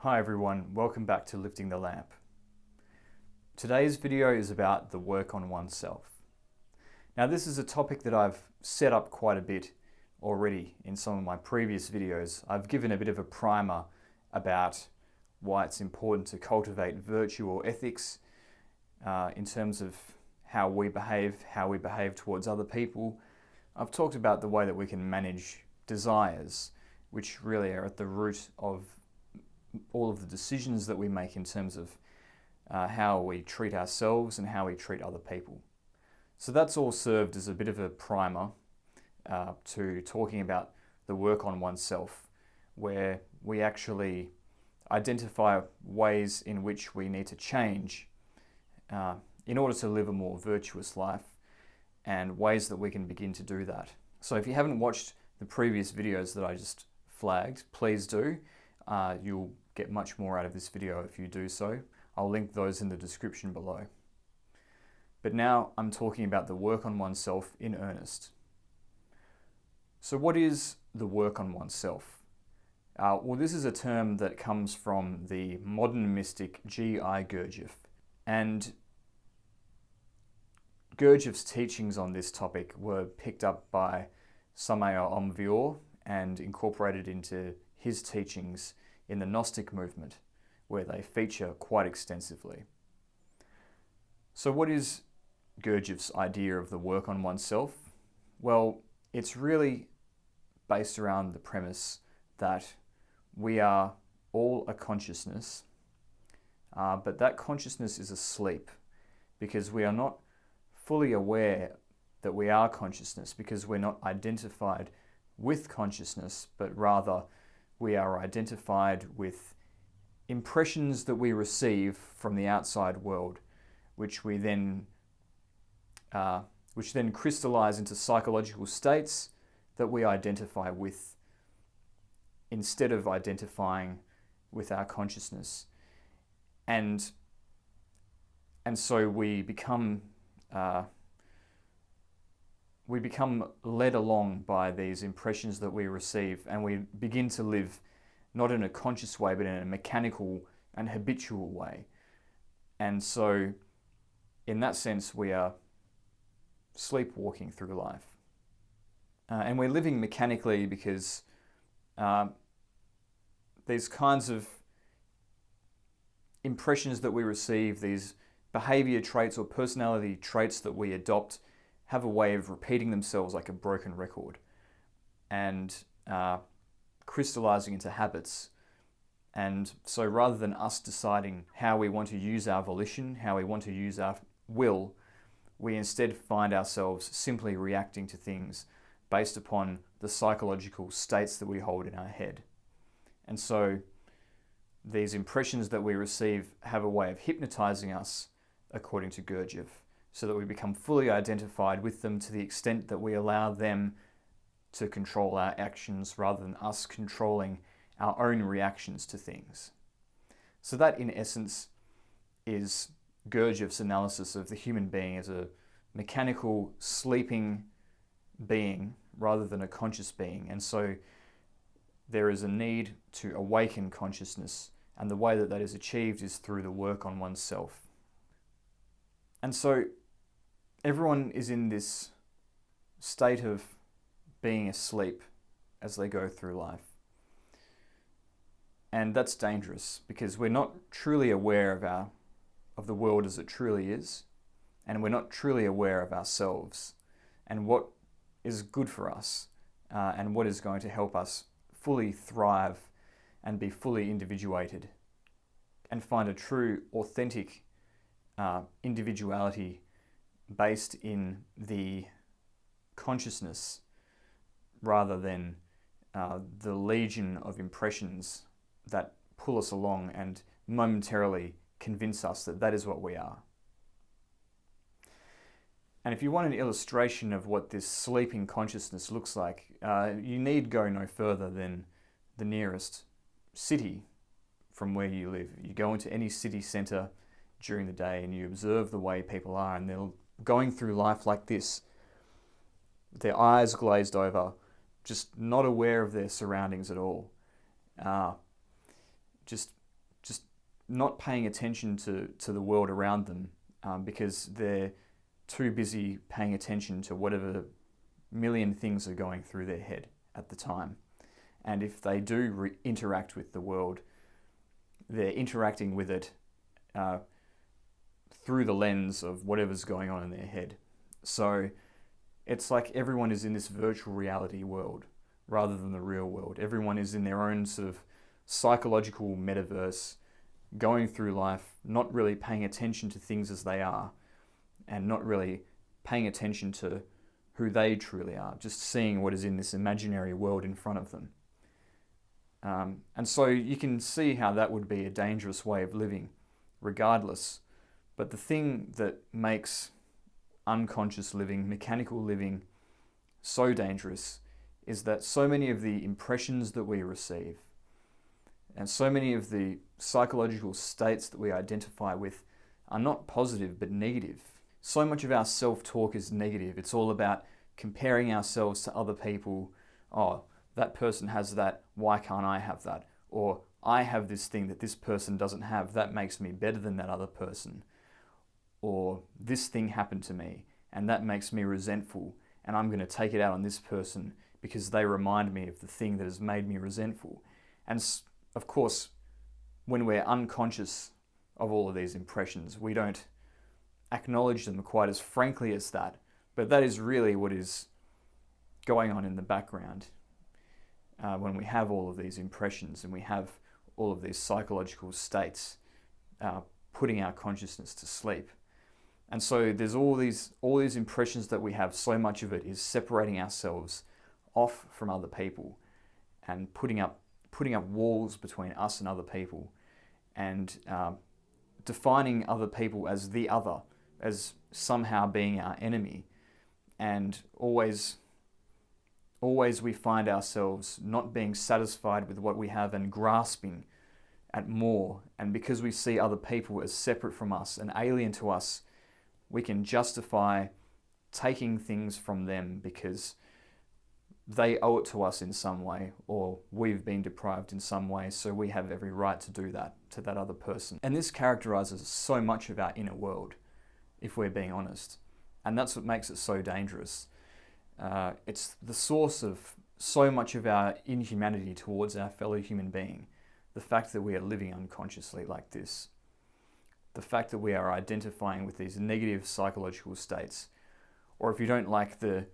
Hi everyone, welcome back to Lifting the Lamp. Today's video is about the work on oneself. Now this is a topic that I've set up quite a bit already in some of my previous videos. I've given a bit of a primer about why it's important to cultivate virtue or ethics in terms of how we behave towards other people. I've talked about the way that we can manage desires, which really are at the root of all of the decisions that we make in terms of how we treat ourselves and how we treat other people. So that's all served as a bit of a primer to talking about the work on oneself, where we actually identify ways in which we need to change in order to live a more virtuous life, and ways that we can begin to do that. So if you haven't watched the previous videos that I just flagged, please do. You'll get much more out of this video if you do so. I'll link those in the description below. But now I'm talking about the work on oneself in earnest. So what is the work on oneself? Well, this is a term that comes from the modern mystic G I Gurdjieff. And Gurdjieff's teachings on this topic were picked up by Samael Aumveor and incorporated into his teachings in the Gnostic movement, where they feature quite extensively. So what is Gurdjieff's idea of the work on oneself? Well, it's really based around the premise that we are all a consciousness, but that consciousness is asleep because we are not fully aware that we are consciousness, because we're not identified with consciousness, but rather we are identified with impressions that we receive from the outside world, which then crystallize into psychological states that we identify with, instead of identifying with our consciousness. And so we become led along by these impressions that we receive, and we begin to live not in a conscious way, but in a mechanical and habitual way. And so in that sense, we are sleepwalking through life. And we're living mechanically because these kinds of impressions that we receive, these behavior traits or personality traits that we adopt, have a way of repeating themselves like a broken record and crystallizing into habits. And so rather than us deciding how we want to use our volition, how we want to use our will, we instead find ourselves simply reacting to things based upon the psychological states that we hold in our head. And so these impressions that we receive have a way of hypnotizing us, according to Gurdjieff, so that we become fully identified with them to the extent that we allow them to control our actions rather than us controlling our own reactions to things. So that, in essence, is Gurdjieff's analysis of the human being as a mechanical, sleeping being rather than a conscious being. And so there is a need to awaken consciousness, and the way that that is achieved is through the work on oneself. And so everyone is in this state of being asleep as they go through life. And that's dangerous because we're not truly aware of the world as it truly is, and we're not truly aware of ourselves and what is good for us and what is going to help us fully thrive and be fully individuated and find a true, authentic individuality based in the consciousness rather than the legion of impressions that pull us along and momentarily convince us that that is what we are. And if you want an illustration of what this sleeping consciousness looks like, you need go no further than the nearest city from where you live. You go into any city centre during the day and you observe the way people are, and they're going through life like this, their eyes glazed over, just not aware of their surroundings at all. Just not paying attention to the world around them because they're too busy paying attention to whatever million things are going through their head at the time. And if they do interact with the world, they're interacting with it through the lens of whatever's going on in their head. So it's like everyone is in this virtual reality world rather than the real world. Everyone is in their own sort of psychological metaverse, going through life, not really paying attention to things as they are, and not really paying attention to who they truly are, just seeing what is in this imaginary world in front of them. And so you can see how that would be a dangerous way of living, regardless. But the thing that makes unconscious living, mechanical living, so dangerous is that so many of the impressions that we receive and so many of the psychological states that we identify with are not positive but negative. So much of our self-talk is negative. It's all about comparing ourselves to other people. Oh, that person has that, why can't I have that? Or I have this thing that this person doesn't have, that makes me better than that other person. Or this thing happened to me and that makes me resentful and I'm going to take it out on this person because they remind me of the thing that has made me resentful. And of course, when we're unconscious of all of these impressions, we don't acknowledge them quite as frankly as that, but that is really what is going on in the background when we have all of these impressions and we have all of these psychological states putting our consciousness to sleep. And so there's all these impressions that we have. So much of it is separating ourselves off from other people and putting up walls between us and other people, and defining other people as the other, as somehow being our enemy. And always we find ourselves not being satisfied with what we have and grasping at more. And because we see other people as separate from us and alien to us, we can justify taking things from them because they owe it to us in some way, or we've been deprived in some way, so we have every right to do that to that other person. And this characterizes so much of our inner world, if we're being honest. And that's what makes it so dangerous. It's the source of so much of our inhumanity towards our fellow human being. The fact that we are living unconsciously like this. The fact that we are identifying with these negative psychological states. Or if you don't like the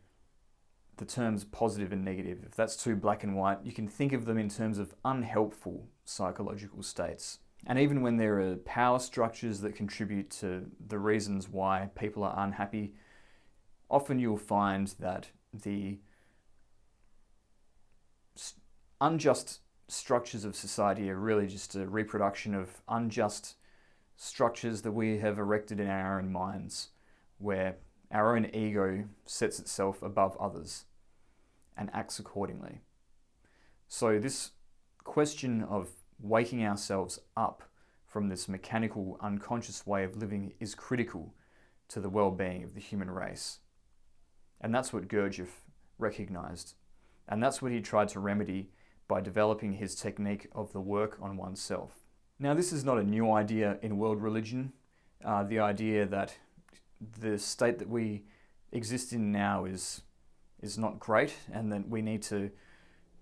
terms positive and negative, if that's too black and white, you can think of them in terms of unhelpful psychological states. And even when there are power structures that contribute to the reasons why people are unhappy, often you'll find that the unjust structures of society are really just a reproduction of unjust structures that we have erected in our own minds, where our own ego sets itself above others and acts accordingly. So this question of waking ourselves up from this mechanical, unconscious way of living is critical to the well-being of the human race. And that's what Gurdjieff recognized. And that's what he tried to remedy by developing his technique of the work on oneself. Now, this is not a new idea in world religion. The idea that the state that we exist in now is not great, and that we need to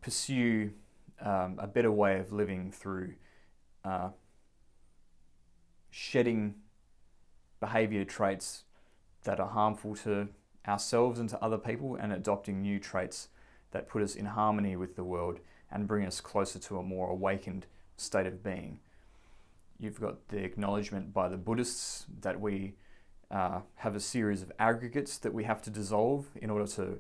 pursue a better way of living through shedding behavior traits that are harmful to ourselves and to other people, and adopting new traits that put us in harmony with the world and bring us closer to a more awakened state of being. You've got the acknowledgement by the Buddhists that we have a series of aggregates that we have to dissolve in order to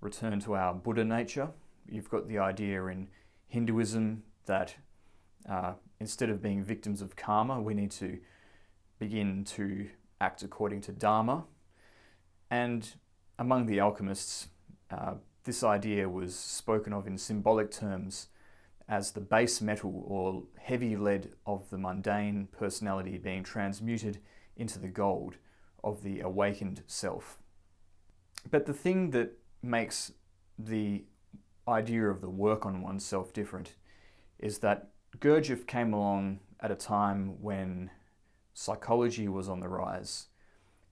return to our Buddha nature. You've got the idea in Hinduism that instead of being victims of karma, we need to begin to act according to Dharma. And among the alchemists, this idea was spoken of in symbolic terms as the base metal or heavy lead of the mundane personality being transmuted into the gold of the awakened self. But the thing that makes the idea of the work on oneself different is that Gurdjieff came along at a time when psychology was on the rise.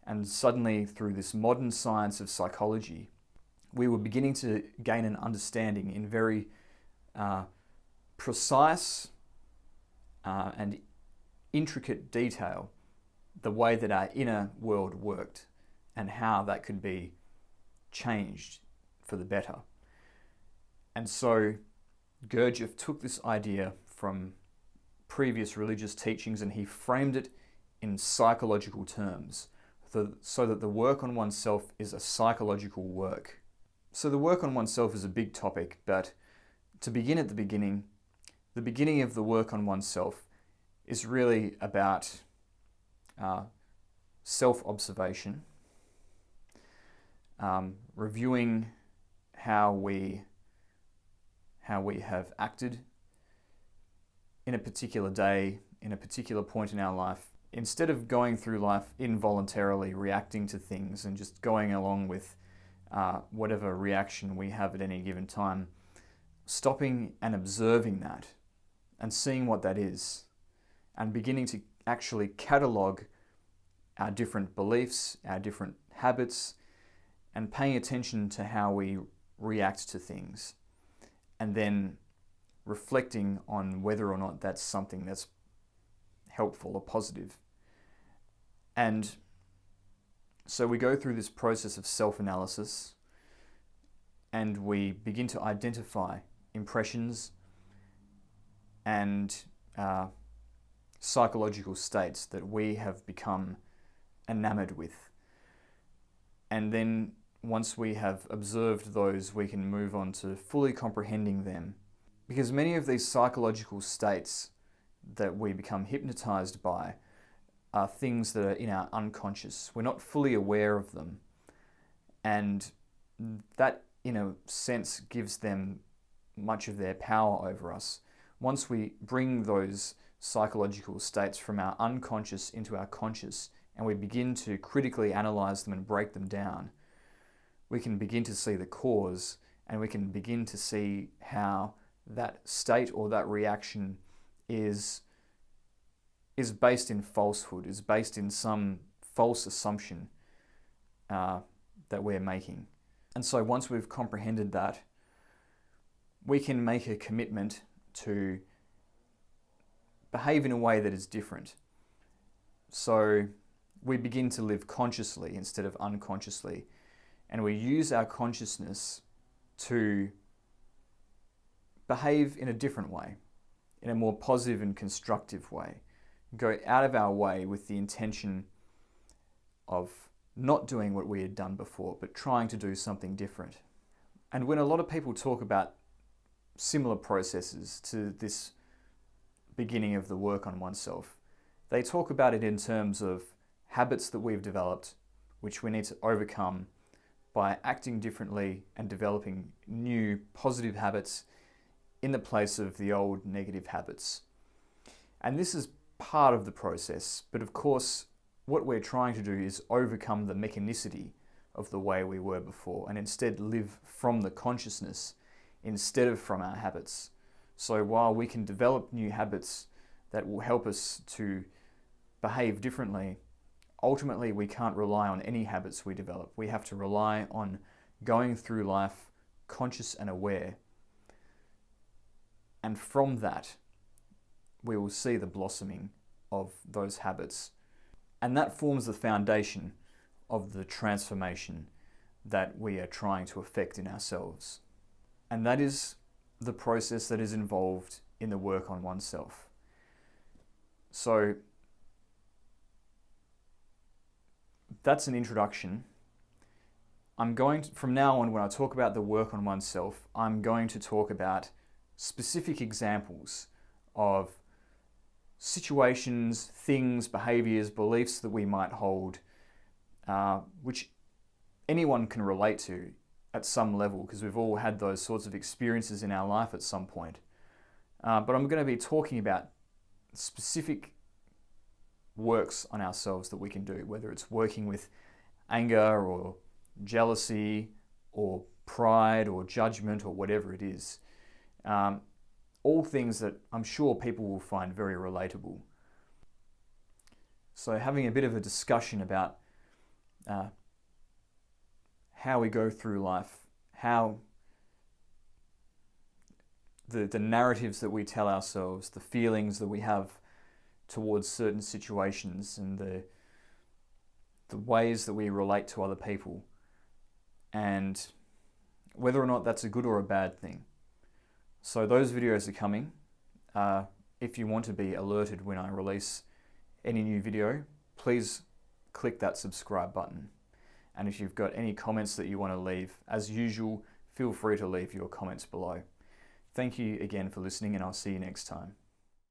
And suddenly, through this modern science of psychology, we were beginning to gain an understanding in very precise and intricate detail the way that our inner world worked and how that could be changed for the better. And so Gurdjieff took this idea from previous religious teachings and he framed it in psychological terms, so that the work on oneself is a psychological work. So the work on oneself is a big topic, but to begin at the beginning of the work on oneself is really about self-observation, reviewing how we have acted in a particular day, in a particular point in our life. Instead of going through life involuntarily reacting to things and just going along with whatever reaction we have at any given time, stopping and observing that and seeing what that is and beginning to actually catalogue our different beliefs, our different habits, and paying attention to how we react to things, and then reflecting on whether or not that's something that's helpful or positive. And so we go through this process of self-analysis and we begin to identify impressions and psychological states that we have become enamored with. And then once we have observed those, we can move on to fully comprehending them. Because many of these psychological states that we become hypnotized by are things that are in our unconscious. We're not fully aware of them. And that, in a sense, gives them much of their power over us. Once we bring those psychological states from our unconscious into our conscious, and we begin to critically analyze them and break them down, we can begin to see the cause, and we can begin to see how that state or that reaction is based in falsehood, is based in some false assumption that we're making. And so once we've comprehended that, we can make a commitment to behave in a way that is different. So we begin to live consciously instead of unconsciously, and we use our consciousness to behave in a different way, in a more positive and constructive way. Go out of our way with the intention of not doing what we had done before, but trying to do something different. And when a lot of people talk about similar processes to this beginning of the work on oneself, they talk about it in terms of habits that we've developed, which we need to overcome by acting differently and developing new positive habits in the place of the old negative habits. And this is part of the process, but of course what we're trying to do is overcome the mechanicity of the way we were before and instead live from the consciousness instead of from our habits. So while we can develop new habits that will help us to behave differently, ultimately we can't rely on any habits we develop. We have to rely on going through life conscious and aware. And from that, we will see the blossoming of those habits. And that forms the foundation of the transformation that we are trying to effect in ourselves. And that is the process that is involved in the work on oneself. So that's an introduction. From now on, when I talk about the work on oneself, I'm going to talk about specific examples of situations, things, behaviors, beliefs that we might hold, which anyone can relate to at some level, because we've all had those sorts of experiences in our life at some point. But I'm going to be talking about specific works on ourselves that we can do, whether it's working with anger or jealousy or pride or judgment or whatever it is. all things that I'm sure people will find very relatable. So having a bit of a discussion about how we go through life, how the narratives that we tell ourselves, the feelings that we have towards certain situations, and the ways that we relate to other people, and whether or not that's a good or a bad thing. So those videos are coming. If you want to be alerted when I release any new video, please click that subscribe button. And if you've got any comments that you want to leave, as usual, feel free to leave your comments below. Thank you again for listening, and I'll see you next time.